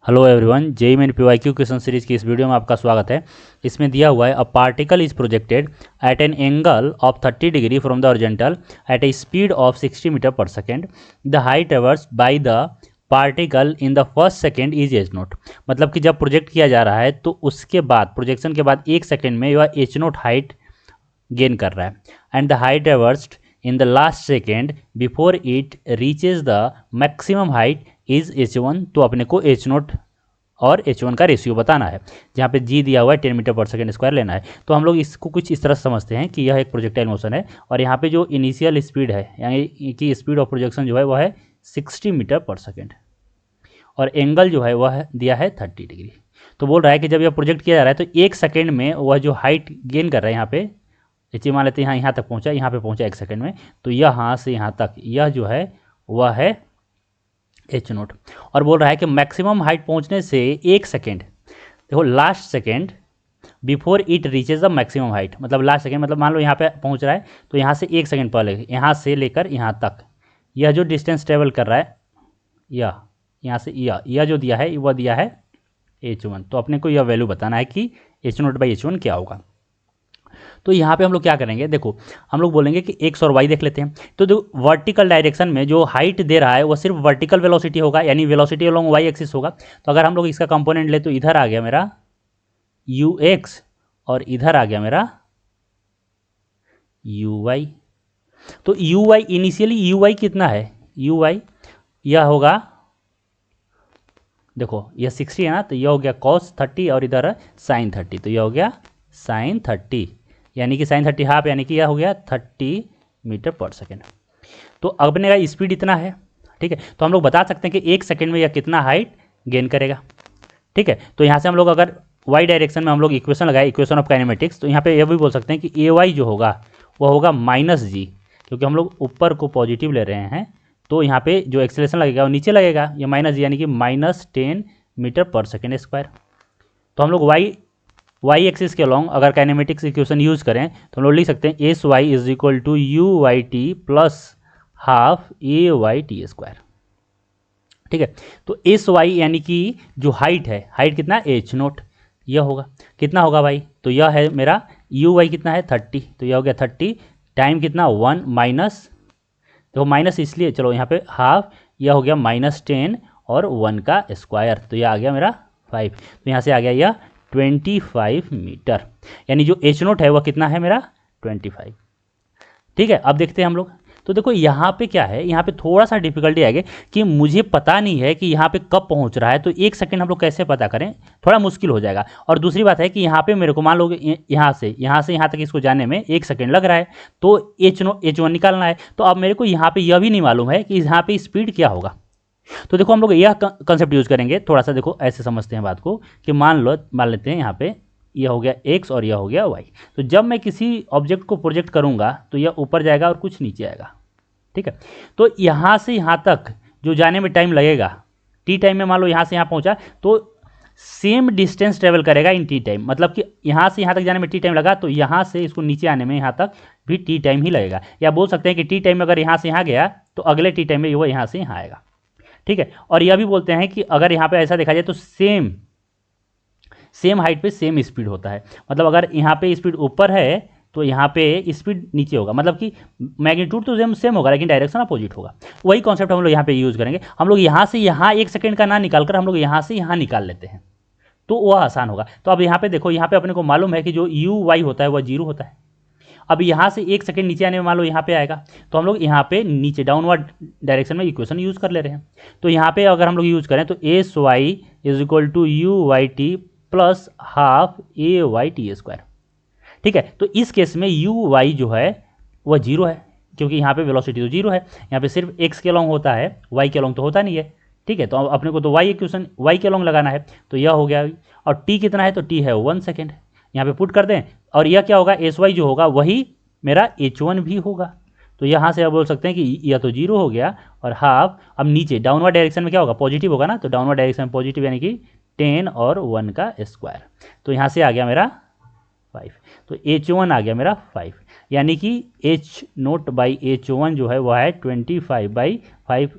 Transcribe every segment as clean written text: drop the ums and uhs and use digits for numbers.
Hello everyone, JEE main PYQ question series की इस video में आपका स्वागत है। इसमें दिया हुआ है a particle is projected at an angle of 30 degree from the horizontal at a speed of 60 metre per second. The height traversed by the particle in the first second is H naught. मतलब कि जब project किया जा रहा है तो उसके बाद प्रोजेक्शन के बाद एक सेकेंड में यह एच नोट हाइट गेन कर रहा है। And the height traversed in the last second before it reaches the maximum height is H1। तो अपने को H नोट और H1 का रेशियो बताना है, जहाँ पे G दिया हुआ है 10 मीटर पर सेकेंड स्क्वायर लेना है। तो हम लोग इसको कुछ इस तरह समझते हैं कि यह एक प्रोजेक्टाइल मोशन है और यहाँ पे जो इनिशियल स्पीड है यानी कि स्पीड ऑफ प्रोजेक्शन जो है वह है 60 मीटर पर सेकेंड और एंगल जो है वह दिया है 30 डिग्री। तो बोल रहा है कि जब यह प्रोजेक्ट किया जा रहा है तो एक सेकेंड में वह जो हाइट गेन कर रहा है यहाँ पे, चलिए मान लेते हैं यहाँ तक पहुँचा, यहाँ पे पहुँचा एक सेकेंड में, तो यहाँ से यहाँ तक यह जो है वह है एच नोट। और बोल रहा है कि मैक्सिमम हाइट पहुंचने से एक सेकेंड, देखो last second before it reaches the maximum height, मतलब लास्ट सेकेंड मतलब मान लो यहाँ पे पहुंच रहा है तो यहाँ से एक सेकेंड पहले यहाँ से लेकर यहाँ तक यह जो डिस्टेंस ट्रेवल कर रहा है यह यहाँ से यह जो दिया है वह दिया है H1। तो अपने को यह वैल्यू बताना है कि H नोट बाई H1 क्या होगा। तो यहाँ पे हम लोग क्या करेंगे, देखो हम लोग बोलेंगे कि एक्स और वाई देख लेते हैं। तो जो वर्टिकल डायरेक्शन में जो हाइट दे रहा है वो सिर्फ वर्टिकल वेलोसिटी होगा, यानी वेलोसिटी अलोंग वाई एक्सिस होगा। तो अगर हम लोग इसका कंपोनेंट ले तो इधर आ गया मेरा यू एक्स और इधर आ गया मेरा यू वाई। तो U Y initially U Y कितना है, यू वाई यह होगा, देखो यह 60 है ना, तो यह हो गया cos 30 और इधर sin 30, तो यह हो गया sin 30 यानी कि sin 30 हाफ, यानी कि यह हो गया 30 मीटर पर सेकेंड। तो अपने का स्पीड इतना है, ठीक है। तो हम लोग बता सकते हैं कि एक सेकेंड में यह कितना हाइट गेन करेगा, ठीक है। तो यहाँ से हम लोग अगर वाई डायरेक्शन में हम लोग इक्वेशन लगाए, इक्वेशन ऑफ काइनेमेटिक्स, तो यहाँ पे यह भी बोल सकते हैं कि ए वाई जो होगा वह होगा माइनस जी, क्योंकि हम लोग ऊपर को पॉजिटिव ले रहे हैं तो यहाँ पे जो एक्सेलरेशन लगेगा वो नीचे लगेगा, ये माइनस जी यानी कि -10 मीटर पर सेकेंड स्क्वायर। तो हम लोग वाई एक्सिस के अलॉन्ग अगर काइनेमेटिक्स इक्वेशन यूज़ करें तो हम लोग लिख सकते हैं S Y is equal to U Y T plus half A Y T square, ठीक है। तो एस वाई यानी कि जो हाइट है, हाइट कितना एच नोट, यह होगा कितना होगा भाई, तो यह है मेरा यू वाई कितना है 30, तो यह हो गया 30 टाइम कितना 1 माइनस, तो माइनस इसलिए चलो यहाँ पे हाफ, यह हो गया -10 और 1 का स्क्वायर, तो यह आ गया मेरा 5, तो यहाँ से आ गया यह 25 मीटर, यानी जो एच नोट है वह कितना है मेरा 25, ठीक है। अब देखते हैं हम लोग, तो देखो यहाँ पे क्या है, यहाँ पे थोड़ा सा डिफिकल्टी आएगी कि मुझे पता नहीं है कि यहाँ पे कब पहुँच रहा है, तो एक सेकंड हम लोग कैसे पता करें, थोड़ा मुश्किल हो जाएगा। और दूसरी बात है कि यहाँ पे मेरे को मान लो यहाँ से यहाँ तक इसको जाने में एक सेकंड लग रहा है, तो H1 निकालना है। तो अब मेरे को यहाँ पे यह भी नहीं मालूम है कि यहाँ पे स्पीड क्या होगा। तो देखो हम लोग यह कंसेप्ट यूज़ करेंगे, थोड़ा सा देखो ऐसे समझते हैं बात को कि मान लेते हैं यहाँ पे यह हो गया x और यह हो गया y। तो जब मैं किसी ऑब्जेक्ट को प्रोजेक्ट करूँगा तो यह ऊपर जाएगा और कुछ नीचे आएगा, ठीक है। तो यहाँ से यहाँ तक जो जाने में टाइम लगेगा, टी टाइम में मान लो यहाँ से यहाँ पहुँचा तो सेम डिस्टेंस ट्रेवल करेगा इन टी टाइम, मतलब कि यहाँ से यहाँ तक जाने में टी टाइम लगा तो यहाँ से इसको नीचे आने में यहाँ तक भी टी टाइम ही लगेगा। या बोल सकते हैं कि टी टाइम में अगर यहाँ से यहाँ गया तो अगले टी टाइम में वो यहाँ से यहाँ आएगा, ठीक है। और यह भी बोलते हैं कि अगर यहाँ पे ऐसा देखा जाए तो सेम हाइट पे सेम स्पीड होता है, मतलब अगर यहाँ पे स्पीड ऊपर है तो यहाँ पे स्पीड नीचे होगा, मतलब कि मैग्नीट्यूड तो सेम होगा लेकिन डायरेक्शन अपोजिट होगा। वही कॉन्सेप्ट हम लोग यहाँ पे यूज़ करेंगे। हम लोग यहाँ से यहाँ एक सेकंड का ना निकाल कर हम लोग यहाँ से यहाँ निकाल लेते हैं तो वह आसान होगा। तो अब यहाँ पे देखो, यहाँ पे अपने को मालूम है कि जो यू वाई होता है वह 0 होता है। अब यहाँ से एक सेकंड नीचे आने में मान लो यहाँ पे आएगा तो हम लोग यहाँ पे नीचे डाउनवर्ड डायरेक्शन में इक्वेशन यूज़ कर ले रहे हैं। तो यहाँ पे अगर हम लोग यूज़ करें तो S Y is equal to U Y T plus half A Y T square, ठीक है। तो इस केस में यू वाई जो है वह 0 है, क्योंकि यहाँ पे वेलोसिटी तो 0 है, यहाँ पे सिर्फ एक्स के अलॉन्ग होता है, वाई के अलॉन्ग तो होता नहीं है, ठीक है। तो अपने को तो वाई इक्वेशन वाई के अलॉन्ग लगाना है, तो यह हो गया। और टी कितना है, तो टी है 1 सेकेंड, यहाँ पे पुट कर दें और यह क्या होगा एस वाई जो होगा वही मेरा H1 भी होगा। तो यहाँ से आप बोल सकते हैं कि यह तो 0 हो गया और हाफ, अब नीचे डाउनवर्ड डायरेक्शन में क्या होगा पॉजिटिव होगा ना, तो डाउनवर्ड डायरेक्शन में पॉजिटिव यानी कि 10 और 1 का स्क्वायर, तो यहाँ से आ गया मेरा 5, तो H1 आ गया मेरा 5, यानी कि H नोट बाई H1 जो है वह है 25/5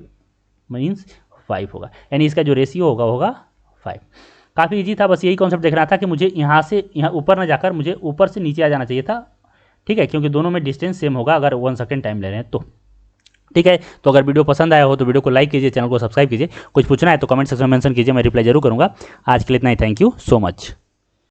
मीन्स 5 होगा, यानी इसका जो रेशियो होगा 5। काफ़ी ईजी था, बस यही कॉन्सेप्ट देख रहा था कि मुझे यहाँ से यहाँ ऊपर ना जाकर मुझे ऊपर से नीचे आ जाना चाहिए था, ठीक है, क्योंकि दोनों में डिस्टेंस सेम होगा अगर 1 सेकेंड टाइम ले रहे हैं तो। ठीक है, तो अगर वीडियो पसंद आया हो तो वीडियो को लाइक कीजिए, चैनल को सब्सक्राइब कीजिए, कुछ पूछना है तो कमेंट सेक्शन में मेंशन कीजिए, मैं रिप्लाई जरूर करूँगा। आज के लिए इतना ही, थैंक यू सो मच।